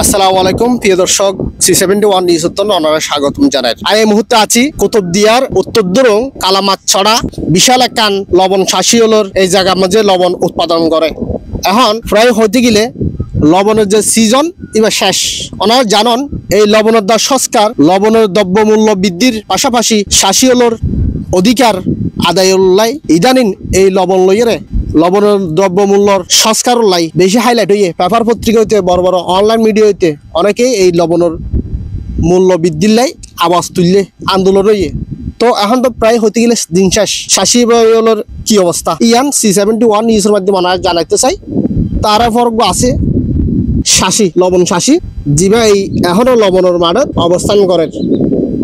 আসসালামু আলাইকুম প্রিয় দর্শক, C71 নিউজ ওনারা স্বাগতম জানাই। আমি এই মুহূর্তে আছি কুতুবদিয়ার উত্তর দরং কালামাছড়া বিশাল একখান লবণ শাসিওলর এই জায়গার মাঝে লবণ উৎপাদন করে। এখন প্রায় হইতে গেলে লবণের যে সিজন এবার শেষ। ওনারা জানন এই লবণের দর সংস্কার, লবণের দ্রব্যমূল্য বৃদ্ধির পাশাপাশি শাসিওলর অধিকার আদায় ইদানিন এই লবণ লইয়ে লবণের দ্রব্যমূল্যর সংস্কার লাই বেশি হাইলাইট হইয়ে পেপার পত্রিকা হইতে বড় বড় অনলাইন মিডিয়া হইতে অনেকেই এই লবণের মূল্য বৃদ্ধির লাই আওয়াজ তুললে আন্দোলন হইয়ে। তো এখন তো প্রায় হইতে গেলে দিন শেষ। শাসিওলর কি অবস্থা ইয়ান C71 নিউজের মাধ্যমে আমরা জানাইতে চাই। তার ফরক আছে শাসি লবণ শাসি যিবা এই এখনো লবণের মাঠে অবস্থান করে।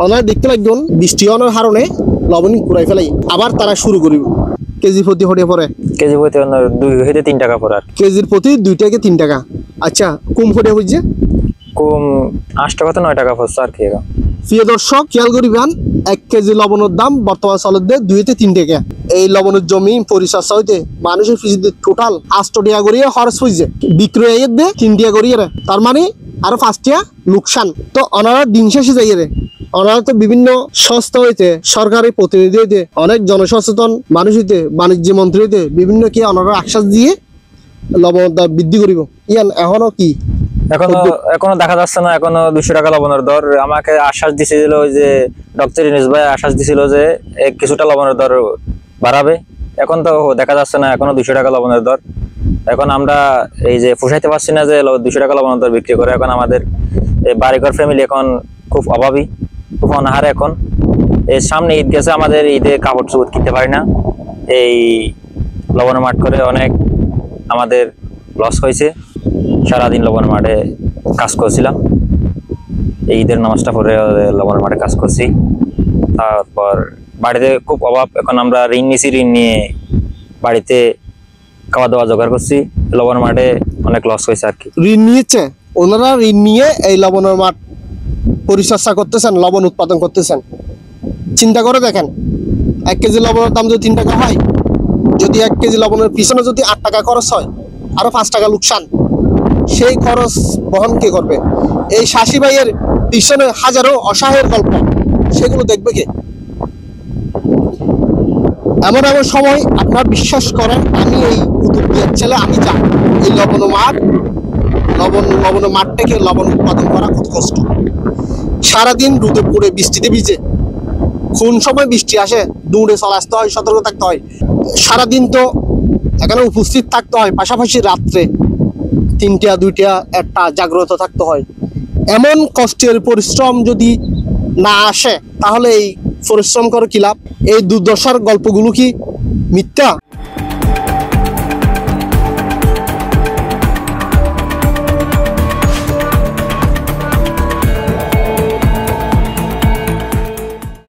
ওনারা দেখতে লাগবেন বৃষ্টি হওয়ার কারণে লবণ কুড়াই ফেলাই আবার তারা শুরু করিব। কেজি প্রতি হটিয়ে পড়ে কেজি প্রতি 2 থেকে 3 টাকা পড়ে। কেজির প্রতি 2 থেকে 3 টাকা। আচ্ছা, কুম ফটিয়ে হইছে কুম 8 টাকা তো 9 টাকা পড়ছে আর কি। প্রিয় দর্শক খেয়াল করিবেন, 1 কেজি লবণের দাম বর্তমান চলে 2 থেকে 3 টাকা। এই লবণের জমি পরিচর্যা হইতে মানুষের ফিজিতে টোটাল 8 টাকা করিয়ে খরচ হয়েছে, বিক্রয় 3 টাকা করিয়ে, তার মানে আরো 5 টাকা লোকসান। তো ওনারা দিন শেষে যাইয়ে ওনারা তো বিভিন্ন সংস্থা হইতে, সরকারি প্রতিনিধি হইতে, অনেক জনসচেতন মানুষ হইতে, বাণিজ্য মন্ত্রী হইতে বিভিন্ন কি ওনারা আশ্বাস দিয়ে লবণের দাম বৃদ্ধি করিব। ইয়ান এখনো কি এখনো দেখা যাচ্ছে না। এখনো 200 টাকা লবণের দর আমাকে আশ্বাস দিছিল, ওই যে ডক্টর ইউনূস ভাই আশ্বাস দিছিল যে কিছুটা লবণের দর বাড়াবে। এখন তো দেখা যাচ্ছে না, এখনো 200 টাকা লবণের দর। এখন আমরা এই যে পোষাইতে পারছি না যে 200 টাকা লবণের দর বিক্রি করে। এখন আমাদের এই বাড়িঘর ফ্যামিলি এখন খুব অভাবী, খুব অনাহারে। এখন এই সামনে ঈদ গেছে, আমাদের ঈদে কাপড় চোপড় কিনতে পারি না। এই লবণের মাঠ করে অনেক আমাদের লস হয়েছে। সারাদিন লবণের মাঠে কাজ করছিলাম, এই ঈদের নামাজটা পরে লবণের মাঠে কাজ করছি। তারপর বাড়িতে খুব অভাব। এখন আমরা ঋণ নিয়েছি, ঋণ নিয়ে বাড়িতে খাওয়া দাওয়া জোগাড় করছি। লবণের মাঠে অনেক লস হয়েছে আর কি। ঋণ নিয়েছে ওনারা, ঋণ নিয়ে এই লবণের মাঠ পরিচর্যা করতেছেন, লবণ উৎপাদন করতেছেন। চিন্তা করে দেখেন, 1 কেজি লবণের দাম যদি 3 টাকা হয়, যদি 1 কেজি লবণের পিছনে যদি 8 টাকা খরচ হয়, আরো 5 টাকা লোকসান। সেই খরচ বহন কে করবে? এই শাসি ভাইয়ের পিছনে হাজারো অসহায়ের গল্প, সেগুলো দেখবে কে? এমন এমন সময় আপনার বিশ্বাস করেন, আমি এই কুতুবদিয়ার ছেলে, আমি জানি এই লবণের মাঠ থেকে লবণ উৎপাদন করা কত কষ্ট। সারাদিন রোদে পড়ে বৃষ্টিতে ভিজে, কোন সময় বৃষ্টি আসে দৌড়ে চলে আসতে হয়, সতর্ক থাকতে হয়। সারাদিন তো এখানে উপস্থিত থাকতে হয়, পাশাপাশি রাত্রে 3টা 2টা 1টা জাগ্রত থাকতে হয়। এমন কষ্টের পরিশ্রম যদি না আসে, তাহলে এই পরিশ্রম করে কি লাভ? এই দুর্দশার গল্পগুলো কি মিথ্যা?